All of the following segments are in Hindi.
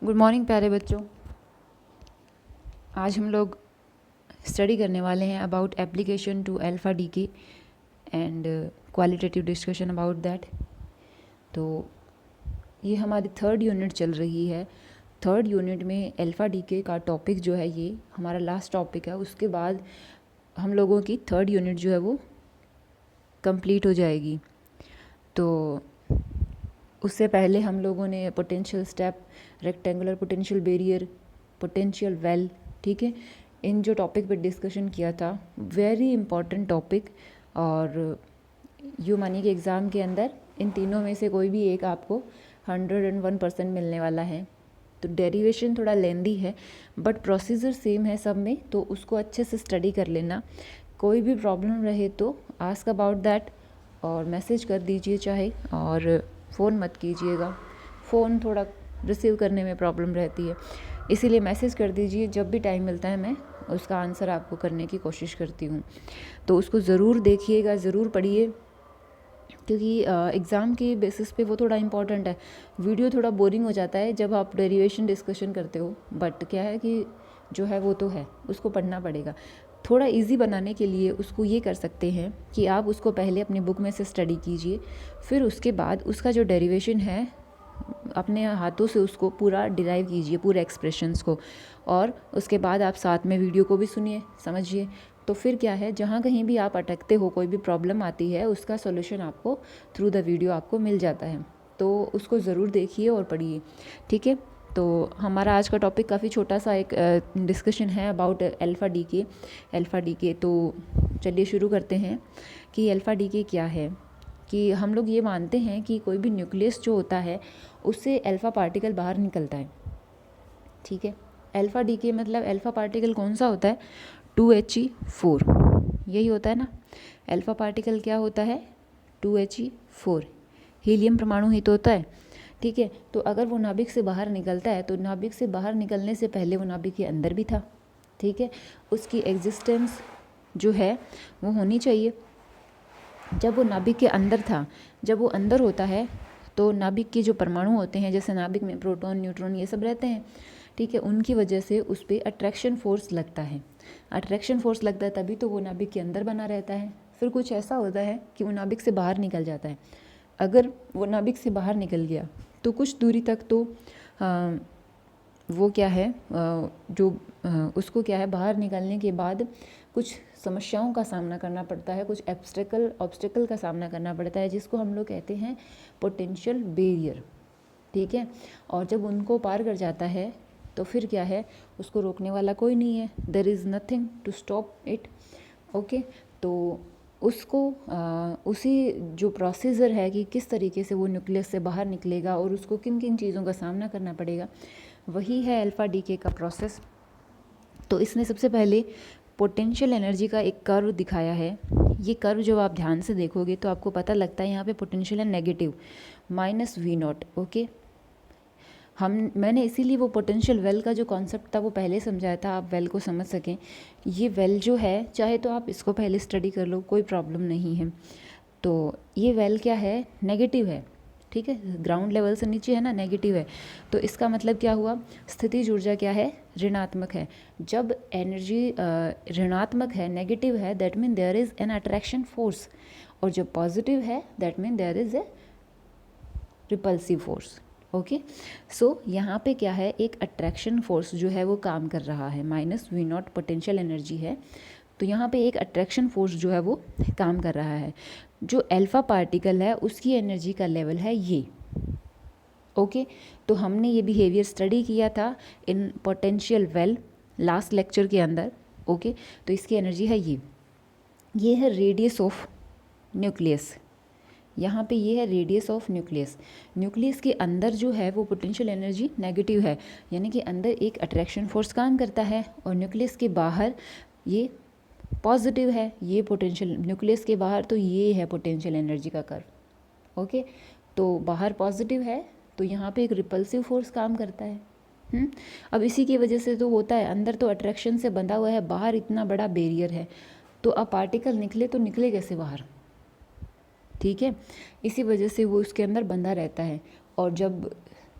गुड मॉर्निंग प्यारे बच्चों। आज हम लोग स्टडी करने वाले हैं about application to alpha decay and qualitative discussion about that. तो ये हमारी थर्ड यूनिट चल रही है। थर्ड यूनिट में अल्फ़ा डीके का टॉपिक जो है ये हमारा लास्ट टॉपिक है। उसके बाद हम लोगों की थर्ड यूनिट जो है वो कंप्लीट हो जाएगी। तो उससे पहले हम लोगों ने potential step, rectangular potential barrier, potential well, ठीक है, इन जो टॉपिक पे डिस्कशन किया था, वेरी इंपॉर्टेंट टॉपिक। और यू मानिए कि एग्ज़ाम के अंदर इन तीनों में से कोई भी एक आपको 101% मिलने वाला है। तो डेरिवेशन थोड़ा लेंदी है बट प्रोसीजर सेम है सब में, तो उसको अच्छे से स्टडी कर लेना। कोई भी प्रॉब्लम रहे तो आस्क अबाउट दैट और मैसेज कर दीजिए चाहे, और फ़ोन मत कीजिएगा। फ़ोन थोड़ा रिसीव करने में प्रॉब्लम रहती है, इसीलिए मैसेज कर दीजिए। जब भी टाइम मिलता है मैं उसका आंसर आपको करने की कोशिश करती हूँ। तो उसको ज़रूर देखिएगा, ज़रूर पढ़िए, क्योंकि एग्ज़ाम के बेसिस पे वो थोड़ा इम्पॉर्टेंट है। वीडियो थोड़ा बोरिंग हो जाता है जब आप डेरिवेशन डिस्कशन करते हो, बट क्या है कि जो है वो तो है, उसको पढ़ना पड़ेगा। थोड़ा इजी बनाने के लिए उसको ये कर सकते हैं कि आप उसको पहले अपनी बुक में से स्टडी कीजिए, फिर उसके बाद उसका जो डेरिवेशन है अपने हाथों से उसको पूरा डिराइव कीजिए, पूरे एक्सप्रेशंस को, और उसके बाद आप साथ में वीडियो को भी सुनिए, समझिए। तो फिर क्या है, जहाँ कहीं भी आप अटकते हो, कोई भी प्रॉब्लम आती है, उसका सॉल्यूशन आपको थ्रू द वीडियो आपको मिल जाता है। तो उसको ज़रूर देखिए और पढ़िए, ठीक है। तो हमारा आज का टॉपिक काफ़ी छोटा सा एक डिस्कशन है अबाउट अल्फ़ा डीके। तो चलिए शुरू करते हैं कि अल्फ़ा डीके क्या है। कि हम लोग ये मानते हैं कि कोई भी न्यूक्लियस जो होता है उससे अल्फ़ा पार्टिकल बाहर निकलता है, ठीक है। अल्फ़ा डीके मतलब अल्फ़ा पार्टिकल कौन सा होता है? 2He4, यही होता है ना। अल्फ़ा पार्टिकल क्या होता है? 2He4, हीलियम परमाणु ही तो होता है, ठीक है। तो अगर वो नाभिक से बाहर निकलता है तो नाभिक से बाहर निकलने से पहले वो नाभिक के अंदर भी था, ठीक है। उसकी एग्जिस्टेंस जो है वो होनी चाहिए। जब वो नाभिक के अंदर था, जब वो अंदर होता है तो नाभिक के जो परमाणु होते हैं, जैसे नाभिक में प्रोटॉन, न्यूट्रॉन ये सब रहते हैं, ठीक है, उनकी वजह से उस पर अट्रैक्शन फोर्स लगता है। अट्रैक्शन फोर्स लगता है तभी तो वो नाभिक के अंदर बना रहता है। फिर कुछ ऐसा होता है कि वो नाभिक से बाहर निकल जाता है। अगर वो नाभिक से बाहर निकल गया तो कुछ दूरी तक तो वो क्या है, उसको क्या है, बाहर निकलने के बाद कुछ समस्याओं का सामना करना पड़ता है, कुछ ऑब्स्टेकल का सामना करना पड़ता है, जिसको हम लोग कहते हैं पोटेंशियल बैरियर, ठीक है। और जब उनको पार कर जाता है तो फिर क्या है, उसको रोकने वाला कोई नहीं है, there is nothing to stop it, okay. तो उसको उसी जो प्रोसीजर है कि किस तरीके से वो न्यूक्लियस से बाहर निकलेगा और उसको किन किन चीज़ों का सामना करना पड़ेगा, वही है अल्फ़ा डीके का प्रोसेस। तो इसने सबसे पहले पोटेंशियल एनर्जी का एक कर्व दिखाया है। ये कर्व जब आप ध्यान से देखोगे तो आपको पता लगता है यहाँ पे पोटेंशियल है नेगेटिव -V0, ओके। मैंने इसीलिए वो पोटेंशियल वेल का जो कॉन्सेप्ट था वो पहले समझाया था, आप वेल को समझ सकें। ये वेल जो है, चाहे तो आप इसको पहले स्टडी कर लो, कोई प्रॉब्लम नहीं है। तो ये वेल क्या है, नेगेटिव है, ठीक है, ग्राउंड लेवल से नीचे है ना, नेगेटिव है। तो इसका मतलब क्या हुआ, स्थितिज ऊर्जा क्या है, ऋणात्मक है। जब एनर्जी ऋणात्मक है, नेगेटिव है, that mean there is an attraction force, और जब पॉजिटिव है that mean there is a repulsive force, okay. So यहाँ पे क्या है, एक अट्रैक्शन फोर्स जो है वो काम कर रहा है, -V0 पोटेंशियल एनर्जी है। तो यहाँ पे एक अट्रैक्शन फोर्स जो है वो काम कर रहा है। जो अल्फ़ा पार्टिकल है उसकी एनर्जी का लेवल है ये, ओके। तो हमने ये बिहेवियर स्टडी किया था in potential well last lecture के अंदर, ओके। तो इसकी एनर्जी है ये है रेडियस ऑफ न्यूक्लियस। यहाँ पे ये है रेडियस ऑफ न्यूक्लियस। न्यूक्लियस के अंदर जो है वो पोटेंशियल एनर्जी नेगेटिव है, यानी कि अंदर एक अट्रैक्शन फोर्स काम करता है, और न्यूक्लियस के बाहर ये पॉजिटिव है। ये पोटेंशियल न्यूक्लियस के बाहर, तो ये है पोटेंशियल एनर्जी का कर्व, ओके। तो बाहर पॉजिटिव है तो यहाँ पे एक रिपल्सिव फोर्स काम करता है। अब इसी की वजह से तो होता है, अंदर तो अट्रैक्शन से बंधा हुआ है, बाहर इतना बड़ा बैरियर है, तो अब पार्टिकल निकले तो निकले कैसे बाहर, ठीक है। इसी वजह से वो उसके अंदर बंधा रहता है। और जब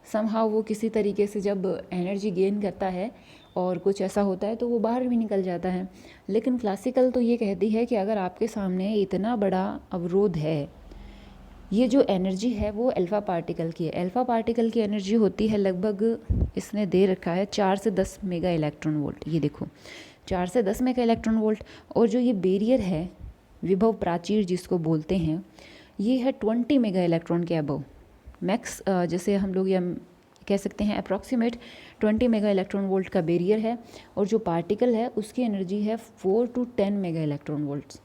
समहाउ वो किसी तरीके से जब एनर्जी गेन करता है और कुछ ऐसा होता है तो वो बाहर भी निकल जाता है। लेकिन क्लासिकल तो ये कहती है कि अगर आपके सामने इतना बड़ा अवरोध है, ये जो एनर्जी है वो अल्फ़ा पार्टिकल की है। अल्फ़ा पार्टिकल की एनर्जी होती है लगभग, इसने दे रखा है 4 से 10 मेगा इलेक्ट्रॉन वोल्ट। ये देखो 4 से 10 मेगा इलेक्ट्रॉन वोल्ट। और जो ये बैरियर है, विभव प्राचीर जिसको बोलते हैं, ये है 20 मेगा इलेक्ट्रॉन के अबव। मैक्स जैसे हम लोग या कह सकते हैं अप्रॉक्सीमेट 20 मेगा इलेक्ट्रॉन वोल्ट का बैरियर है। और जो पार्टिकल है उसकी एनर्जी है 4 to 10 मेगा इलेक्ट्रॉन वोल्ट्स।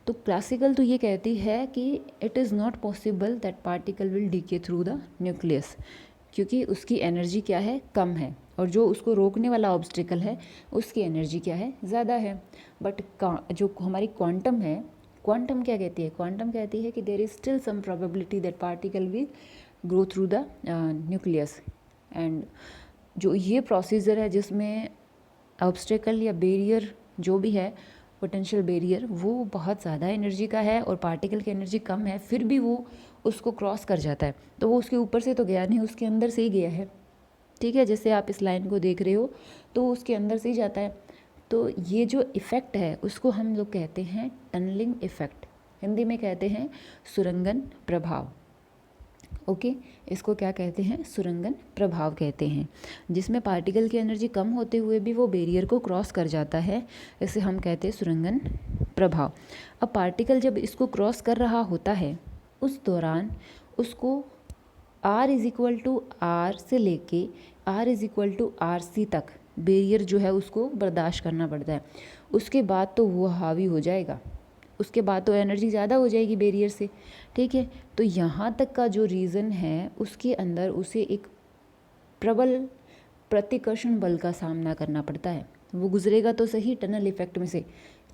तो क्लासिकल तो ये कहती है कि it is not possible that particle will decay through the nucleus, क्योंकि उसकी एनर्जी क्या है, कम है, और जो उसको रोकने वाला ऑब्स्टिकल है उसकी एनर्जी क्या है, ज़्यादा है। बट जो हमारी क्वांटम है, क्वांटम क्या कहती है, क्वांटम कहती है कि there is still some probability that particle will grow through the nucleus. And जो ये प्रोसीजर है जिसमें ऑब्स्टिकल या बैरियर जो भी है, पोटेंशियल बैरियर, वो बहुत ज़्यादा एनर्जी का है और पार्टिकल की एनर्जी कम है, फिर भी वो उसको क्रॉस कर जाता है। तो वो उसके ऊपर से तो गया नहीं, उसके अंदर से ही गया है। ठीक है, जैसे आप इस लाइन को देख रहे हो तो उसके अंदर से ही जाता है। तो ये जो इफ़ेक्ट है उसको हम लोग कहते हैं टनलिंग इफ़ेक्ट, हिंदी में कहते हैं सुरंगन प्रभाव। ओके, इसको क्या कहते हैं, सुरंगन प्रभाव कहते हैं, जिसमें पार्टिकल की एनर्जी कम होते हुए भी वो बैरियर को क्रॉस कर जाता है। इसे हम कहते हैं सुरंगन प्रभाव। अब पार्टिकल जब इसको क्रॉस कर रहा होता है उस दौरान उसको R=R से लेके R=RC तक बैरियर जो है उसको बर्दाश्त करना पड़ता है। उसके बाद तो वो हावी हो जाएगा, उसके बाद तो एनर्जी ज़्यादा हो जाएगी बैरियर से। ठीक है, तो यहाँ तक का जो रीज़न है उसके अंदर उसे एक प्रबल प्रतिकर्षण बल का सामना करना पड़ता है। वो गुजरेगा तो सही टनल इफ़ेक्ट में से।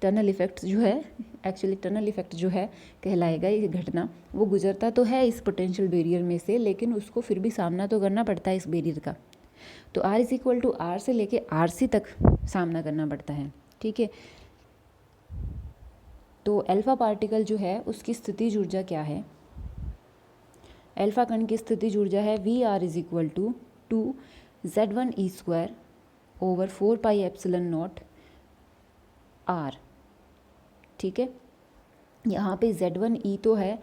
टनल इफ़ेक्ट जो है, एक्चुअली टनल इफ़ेक्ट जो है कहलाएगा ये घटना, वो गुजरता तो है इस पोटेंशियल बैरियर में से, लेकिन उसको फिर भी सामना तो करना पड़ता है इस बैरियर का। तो R=R से लेके RC तक सामना करना पड़ता है। ठीक है, तो अल्फ़ा पार्टिकल जो है उसकी स्थितिज ऊर्जा क्या है, अल्फ़ा कण की स्थितिज ऊर्जा है V=2Z1e²/4πε0R। ठीक है, यहाँ पे Z1e तो है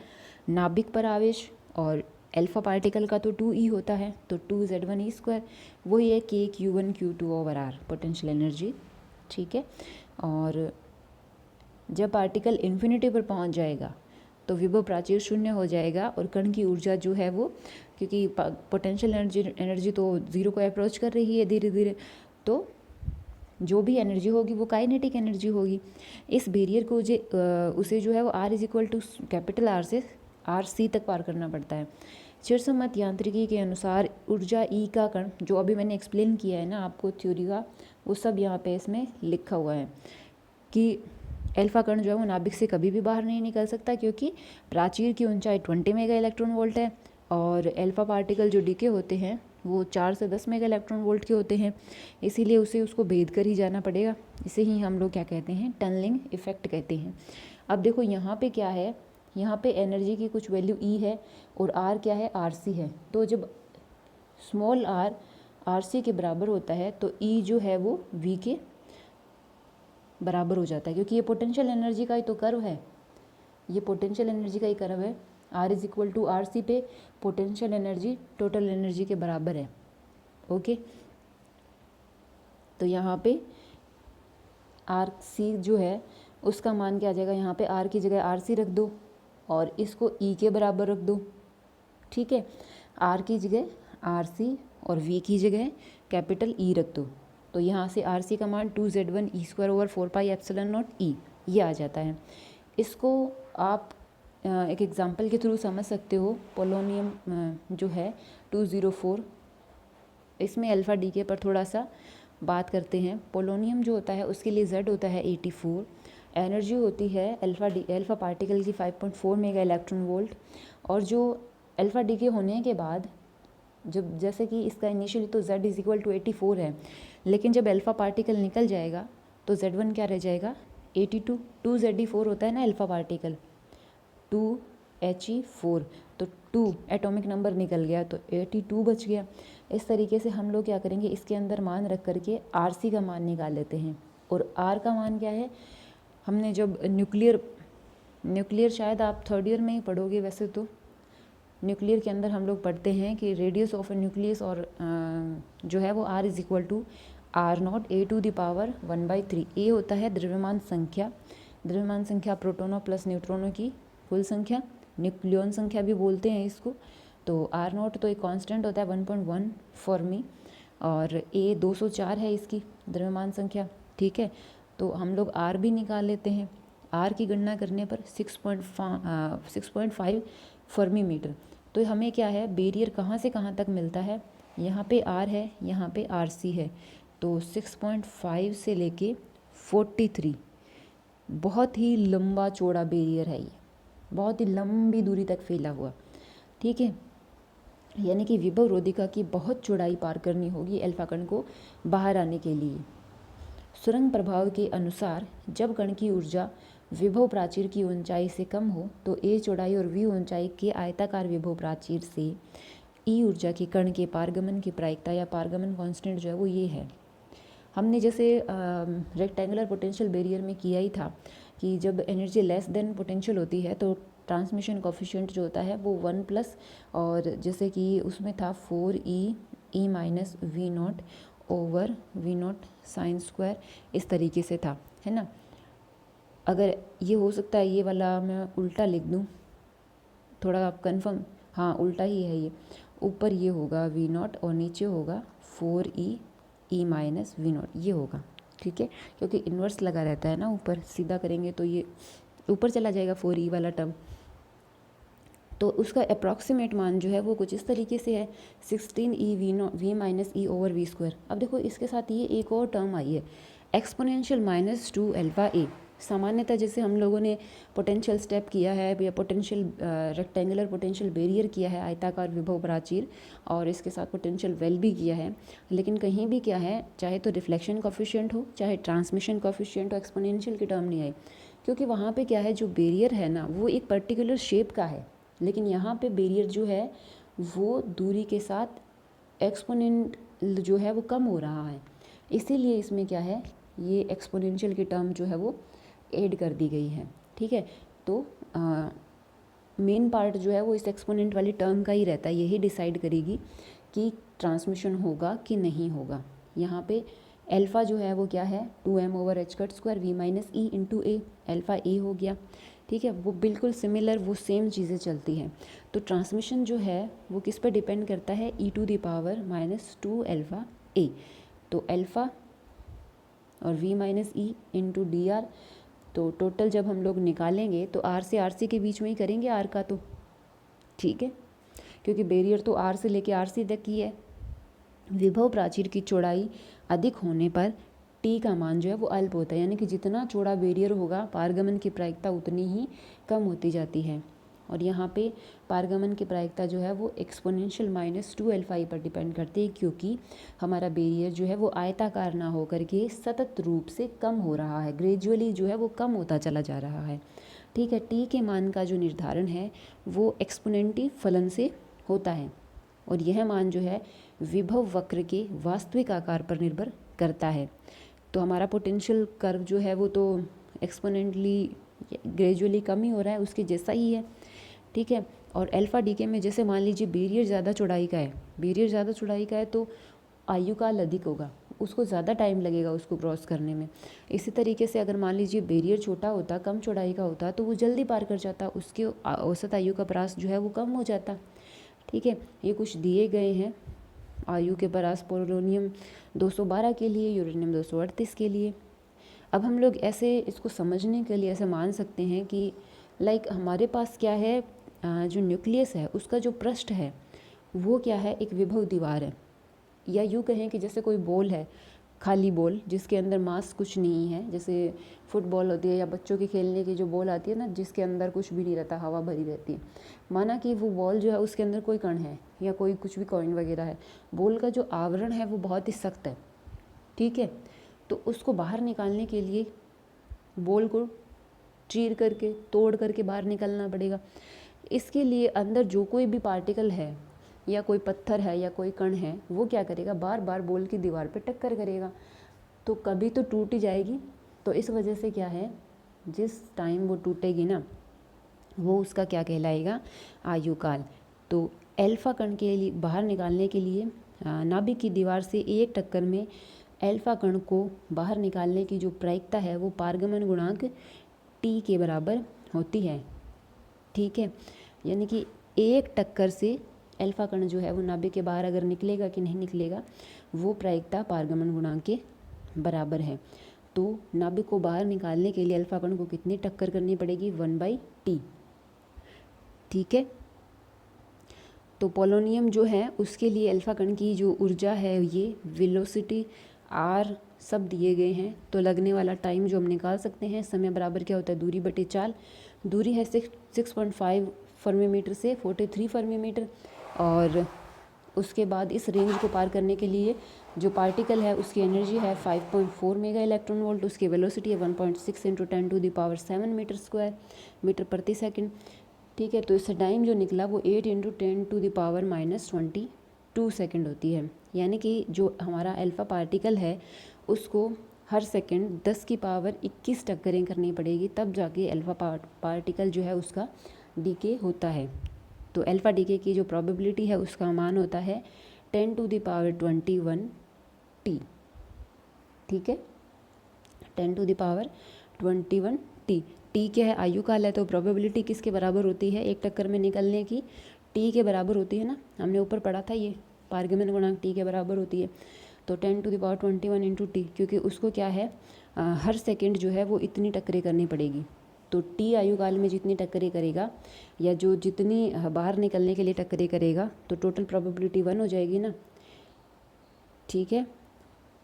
नाभिक पर आवेश, और अल्फ़ा पार्टिकल का तो 2e होता है, तो 2Z1e², वही है kq1q2/r पोटेंशियल एनर्जी। ठीक है, और जब पार्टिकल इन्फिनिटी पर पहुंच जाएगा तो विभव प्राचीर शून्य हो जाएगा, और कण की ऊर्जा जो है वो, क्योंकि पोटेंशियल एनर्जी तो ज़ीरो को अप्रोच कर रही है धीरे धीरे, तो जो भी एनर्जी होगी वो काइनेटिक एनर्जी होगी। इस बैरियर को उसे जो है वो R=R से RC तक पार करना पड़ता है। चिरसम्मत यांत्रिकी के अनुसार ऊर्जा E का कण, जो अभी मैंने एक्सप्लेन किया है ना आपको थ्योरी का, वो सब यहाँ पे इसमें लिखा हुआ है कि अल्फ़ा कण जो है वो नाभिक से कभी भी बाहर नहीं निकल सकता, क्योंकि प्राचीर की ऊंचाई 20 मेगा इलेक्ट्रॉन वोल्ट है, और अल्फ़ा पार्टिकल जो डीके होते हैं वो 4 से 10 मेगा इलेक्ट्रॉन वोल्ट के होते हैं, इसीलिए उसको भेद कर ही जाना पड़ेगा। इसे ही हम लोग क्या कहते हैं, टनलिंग इफ़ेक्ट कहते हैं। अब देखो यहाँ पे क्या है, यहाँ पे एनर्जी की कुछ वैल्यू E है और R क्या है, RC है। तो जब स्मॉल r RC के बराबर होता है तो E जो है वो V के बराबर हो जाता है, क्योंकि ये पोटेंशियल एनर्जी का ही तो कर्व है, ये पोटेंशियल एनर्जी का ही कर्व है। R=RC पे पोटेंशियल एनर्जी टोटल एनर्जी के बराबर है। ओके, तो यहाँ पे RC जो है उसका मान क्या आ जाएगा, यहाँ पे R की जगह RC रख दो और इसको E के बराबर रख दो। ठीक है, R की जगह RC और V की जगह कैपिटल E रख दो, तो यहाँ से RC का मान 2Z1e²/4πε0E ये आ जाता है। इसको आप एक एग्जांपल के थ्रू समझ सकते हो। पोलोनियम जो है 204, इसमें अल्फ़ा डीके पर थोड़ा सा बात करते हैं। पोलोनियम जो होता है उसके लिए Z होता है 84, एनर्जी होती है अल्फ़ा पार्टिकल की 5.4 मेगा इलेक्ट्रॉन वोल्ट, और जो अल्फ़ा डीके होने के बाद जब, जैसे कि इसका इनिशियली तो Z=84 है, लेकिन जब अल्फ़ा पार्टिकल निकल जाएगा तो Z1 क्या रह जाएगा, 82। 2Ze4 होता है ना अल्फ़ा पार्टिकल, 2He4, तो 2 एटॉमिक नंबर निकल गया, तो 82 बच गया। इस तरीके से हम लोग क्या करेंगे, इसके अंदर मान रख करके RC का मान निकाल लेते हैं। और R का मान क्या है, हमने जब न्यूक्लियर शायद आप थर्ड ईयर में ही पढ़ोगे, वैसे तो न्यूक्लियर के अंदर हम लोग पढ़ते हैं कि रेडियस ऑफ ए न्यूक्लियस और जो है वो R is equal to R0 A⁴ A होता है द्रव्यमान संख्या। द्रव्यमान संख्या प्रोटोनों प्लस न्यूट्रॉनों की कुल संख्या, न्यूक्लियन संख्या भी बोलते हैं इसको। तो R0 तो एक कांस्टेंट होता है 1.1 फॉर्मी, और A 204 है इसकी द्रव्यमान संख्या। ठीक है, तो हम लोग R भी निकाल लेते हैं। R की गणना करने पर 6.5 फर्मी मीटर। तो हमें क्या है, बैरियर कहाँ से कहाँ तक मिलता है, यहाँ पे R है, यहाँ पे RC है, तो 6.5 से लेके 43, बहुत ही लंबा चौड़ा बैरियर है ये, बहुत ही लंबी दूरी तक फैला हुआ। ठीक है, यानी कि विभव रोधिका की बहुत चौड़ाई पार करनी होगी अल्फा कण को बाहर आने के लिए। सुरंग प्रभाव के अनुसार जब कण की ऊर्जा विभव प्राचीर की ऊंचाई से कम हो तो ए चौड़ाई और वी ऊंचाई के आयताकार विभव प्राचीर से ई ऊर्जा के कण के पारगमन की प्रायिकता या पारगमन कांस्टेंट जो है वो ये है। हमने जैसे रेक्टेंगुलर पोटेंशियल बैरियर में किया ही था कि जब एनर्जी लेस देन पोटेंशियल होती है तो ट्रांसमिशन कोफिशिएंट जो होता है वो 1+, और जैसे कि उसमें था 4e V0/V0 sin स्क्वायर, इस तरीके से था, है ना। अगर ये हो सकता है ये वाला मैं उल्टा लिख दूँ, थोड़ा आप कंफर्म, हाँ उल्टा ही है ये, ऊपर ये होगा V0 और नीचे होगा 4e V0, ये होगा। ठीक है, क्योंकि इन्वर्स लगा रहता है ना, ऊपर सीधा करेंगे तो ये ऊपर चला जाएगा 4e वाला टर्म। तो उसका अप्रॉक्सीमेट मान जो है वो कुछ इस तरीके से है 16e V-E/V²। अब देखो इसके साथ ये एक और टर्म आई है एक्सपोनेंशियल -2 अल्फा ए। सामान्यतः जैसे हम लोगों ने पोटेंशियल स्टेप किया है या पोटेंशियल रेक्टेंगुलर पोटेंशियल बैरियर किया है, आयताकार विभव प्राचीर, और इसके साथ पोटेंशियल वेल भी किया है, लेकिन कहीं भी क्या है, चाहे तो रिफ्लेक्शन कोफिशिएंट हो चाहे ट्रांसमिशन कोफिशिएंट हो, एक्सपोनेंशियल की टर्म नहीं आई, क्योंकि वहाँ पे क्या है, जो बैरियर है ना वो एक पर्टिकुलर शेप का है, लेकिन यहाँ पे बैरियर जो है वो दूरी के साथ एक्सपोनेंट जो है वो कम हो रहा है, इसीलिए इसमें क्या है, ये एक्सपोनेंशियल की टर्म जो है वो ऐड कर दी गई है। ठीक है, तो मेन पार्ट जो है वो इस एक्सपोनेंट वाली टर्म का ही रहता है, यही डिसाइड करेगी कि ट्रांसमिशन होगा कि नहीं होगा। यहाँ पे अल्फ़ा जो है वो क्या है 2m/h² V-E × a, अल्फ़ा ए हो गया। ठीक है, वो बिल्कुल सिमिलर वो सेम चीज़ें चलती हैं। तो ट्रांसमिशन जो है वो किस पर डिपेंड करता है, e⁻² अल्फ़ा ए। तो अल्फ़ा और V-E × dr, तो टोटल जब हम लोग निकालेंगे तो R से RC के बीच में ही करेंगे R का, तो ठीक है, क्योंकि बैरियर तो R से लेके RC तक ही है। विभव प्राचीर की चौड़ाई अधिक होने पर T का मान जो है वो अल्प होता है, यानी कि जितना चौड़ा बैरियर होगा पारगमन की प्रायिकता उतनी ही कम होती जाती है। और यहाँ पे पारगमन की प्रायिकता जो है वो एक्सपोनेंशियल -2 अल्फा ई पर डिपेंड करती है, क्योंकि हमारा बैरियर जो है वो आयताकार ना होकर के सतत रूप से कम हो रहा है, ग्रेजुअली जो है वो कम होता चला जा रहा है। ठीक है, टी के मान का जो निर्धारण है वो एक्सपोनेंटी फलन से होता है, और यह मान जो है विभव वक्र के वास्तविक आकार पर निर्भर करता है। तो हमारा पोटेंशियल कर्व जो है वो तो एक्सपोनेंटली ग्रेजुअली कम ही हो रहा है, उसके जैसा ही है। ठीक है, और अल्फ़ा डीके में जैसे मान लीजिए बैरियर ज़्यादा चौड़ाई का है तो आयुकाल अधिक होगा, उसको ज़्यादा टाइम लगेगा उसको क्रॉस करने में। इसी तरीके से अगर मान लीजिए बैरियर छोटा होता, कम चौड़ाई का होता, तो वो जल्दी पार कर जाता, उसके औसत आयु का परास जो है वो कम हो जाता। ठीक है, ये कुछ दिए गए हैं आयु के परास पोलोनियम 212 के लिए, यूरेनियम 238 के लिए। अब हम लोग ऐसे इसको समझने के लिए ऐसे मान सकते हैं कि लाइक हमारे पास क्या है, जो न्यूक्लियस है उसका जो पृष्ठ है वो क्या है, एक विभव दीवार है, या यूँ कहें कि जैसे कोई बॉल है, खाली बॉल जिसके अंदर मास कुछ नहीं है, जैसे फुटबॉल होती है या बच्चों के खेलने की जो बॉल आती है ना, जिसके अंदर कुछ भी नहीं रहता, हवा भरी रहती है। माना कि वो बॉल जो है उसके अंदर कोई कण है या कोई कुछ भी कॉइन वगैरह है, बॉल का जो आवरण है वो बहुत ही सख्त है। ठीक है, तो उसको बाहर निकालने के लिए बॉल को चीर करके तोड़ करके बाहर निकलना पड़ेगा। इसके लिए अंदर जो कोई भी पार्टिकल है या कोई पत्थर है या कोई कण है वो क्या करेगा, बार बार बॉल की दीवार पे टक्कर करेगा, तो कभी तो टूट ही जाएगी। तो इस वजह से क्या है, जिस टाइम वो टूटेगी ना वो उसका क्या कहलाएगा, आयुकाल। तो अल्फा कण के लिए बाहर निकालने के लिए नाभिक की दीवार से एक टक्कर में अल्फा कण को बाहर निकालने की जो प्रायिकता है वो पारगमन गुणांक टी के बराबर होती है। ठीक है, यानी कि एक टक्कर से अल्फा कण जो है वो नाभिक के बाहर अगर निकलेगा कि नहीं निकलेगा, वो प्रायिकता पारगमन गुणांक के बराबर है। तो नाभिक को बाहर निकालने के लिए अल्फा कण को कितनी टक्कर करनी पड़ेगी, 1/t। ठीक है, तो पोलोनियम जो है उसके लिए अल्फा कण की जो ऊर्जा है, ये वेलोसिटी आर सब दिए गए हैं। तो लगने वाला टाइम जो हम निकाल सकते हैं, समय बराबर क्या होता है, दूरी बटे चाल। दूरी है 6.5 फर्मी मीटर से 43 फर्मी मीटर, और उसके बाद इस रेंज को पार करने के लिए जो पार्टिकल है उसकी एनर्जी है 5.4 मेगा इलेक्ट्रॉन वोल्ट, उसकी वेलोसिटी है 1.6 × 10⁻⁷ मीटर स्क्वायर मीटर प्रति सेकंड। ठीक है, तो इससे टाइम जो निकला वो 8 × 10⁻⁻22 सेकंड होती है। यानी कि जो हमारा अल्फा पार्टिकल है उसको हर सेकंड 10⁻21 टक्करें करनी पड़ेगी, तब जाके अल्फा पार्टिकल जो है उसका डीके होता है। तो अल्फा डीके की जो प्रोबेबिलिटी है उसका मान होता है 10⁻21t। ठीक है, 10⁻21t। टी क्या है, आयुकाल है, तो प्रोबेबिलिटी किसके बराबर होती है, एक टक्कर में निकलने की टी के बराबर होती है ना, हमने ऊपर पढ़ा था ये पारगमन गुणांक टी के बराबर होती है। तो 10⁻21 × t, क्योंकि उसको क्या है हर सेकंड जो है वो इतनी टक्करें करनी पड़ेगी। तो टी आयुकाल में जितनी टक्करें करेगा या जो जितनी बाहर निकलने के लिए टक्करें करेगा, तो टोटल प्रोबेबिलिटी 1 हो जाएगी ना। ठीक है,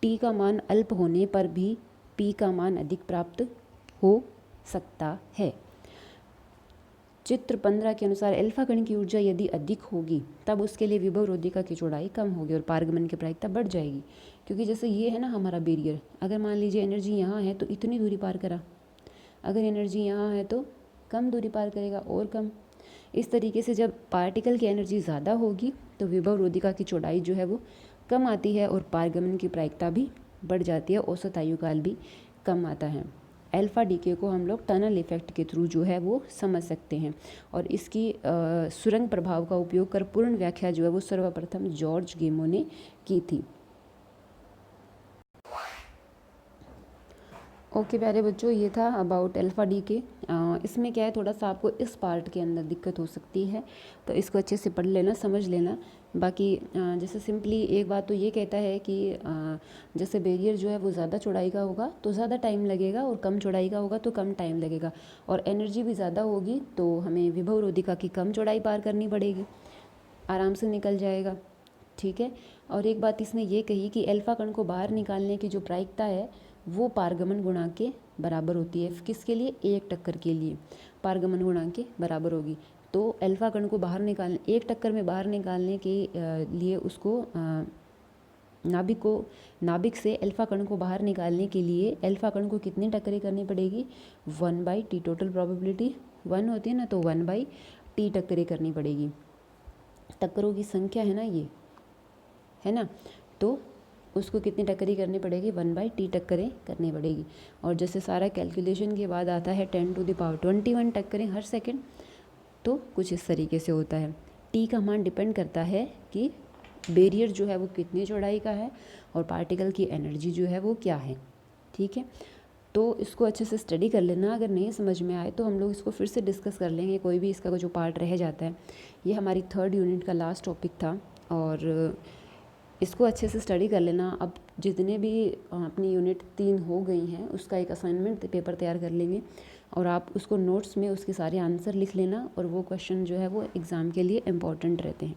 टी का मान अल्प होने पर भी पी का मान अधिक प्राप्त हो सकता है। चित्र 15 के अनुसार अल्फा कण की ऊर्जा यदि अधिक होगी तब उसके लिए विभव रोधिका की चौड़ाई कम होगी और पारगमन की प्रायिकता बढ़ जाएगी। क्योंकि जैसे ये है ना हमारा बैरियर, अगर मान लीजिए एनर्जी यहाँ है तो इतनी दूरी पार करा, अगर एनर्जी यहाँ है तो कम दूरी पार करेगा और कम। इस तरीके से जब पार्टिकल की एनर्जी ज़्यादा होगी तो विभव रोधिका की चौड़ाई जो है वो कम आती है और पारगमन की प्रायिकता भी बढ़ जाती है, औसत आयुकाल भी कम आता है। अल्फा डीके को हम लोग टनल इफेक्ट के थ्रू जो है वो समझ सकते हैं, और इसकी सुरंग प्रभाव का उपयोग कर पूर्ण व्याख्या जो है वो सर्वप्रथम जॉर्ज गेमो ने की थी। ओके प्यारे बच्चों, ये था अबाउट अल्फा डीके। इसमें क्या है, थोड़ा सा आपको इस पार्ट के अंदर दिक्कत हो सकती है, तो इसको अच्छे से पढ़ लेना, समझ लेना। बाकी जैसे सिंपली एक बात तो ये कहता है कि जैसे बैरियर जो है वो ज़्यादा चौड़ाई का होगा तो ज़्यादा टाइम लगेगा, और कम चौड़ाई का होगा तो कम टाइम लगेगा, और एनर्जी भी ज़्यादा होगी तो हमें विभव रोधिका की कम चौड़ाई पार करनी पड़ेगी, आराम से निकल जाएगा। ठीक है, और एक बात इसने ये कही कि अल्फा कण को बाहर निकालने की जो प्रायिकता है वो पारगमन गुणांक के बराबर होती है। किसके लिए, एक टक्कर के लिए पारगमन गुणांक के बराबर होगी। तो अल्फा कण को बाहर निकालने, एक टक्कर में बाहर निकालने के लिए उसको नाभिक से अल्फा कण को बाहर निकालने के लिए अल्फा कण को कितनी टक्करें करनी पड़ेगी, 1/t। टोटल प्रोबेबिलिटी 1 होती है ना, तो 1/t टक्करें करनी पड़ेगी। टक्करों की संख्या है ना ये, है ना, तो उसको कितनी टक्करें करनी पड़ेगी, 1/t टक्करें करनी पड़ेगी। और जैसे सारा कैलकुलेशन के बाद आता है 10⁻21 टक्करें हर सेकंड, तो कुछ इस तरीके से होता है। टी का मान डिपेंड करता है कि बैरियर जो है वो कितनी चौड़ाई का है और पार्टिकल की एनर्जी जो है वो क्या है। ठीक है, तो इसको अच्छे से स्टडी कर लेना। अगर नहीं समझ में आए तो हम लोग इसको फिर से डिस्कस कर लेंगे, कोई भी इसका जो पार्ट रह जाता है। ये हमारी 3rd यूनिट का लास्ट टॉपिक था, और इसको अच्छे से स्टडी कर लेना। अब जितने भी अपनी यूनिट 3 हो गई हैं उसका एक असाइनमेंट पेपर तैयार कर लेंगे, और आप उसको नोट्स में उसके सारे आंसर लिख लेना, और वो क्वेश्चन जो है वो एग्ज़ाम के लिए इम्पॉर्टेंट रहते हैं।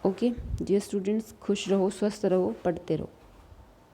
ओके डियर स्टूडेंट्स, खुश रहो, स्वस्थ रहो, पढ़ते रहो।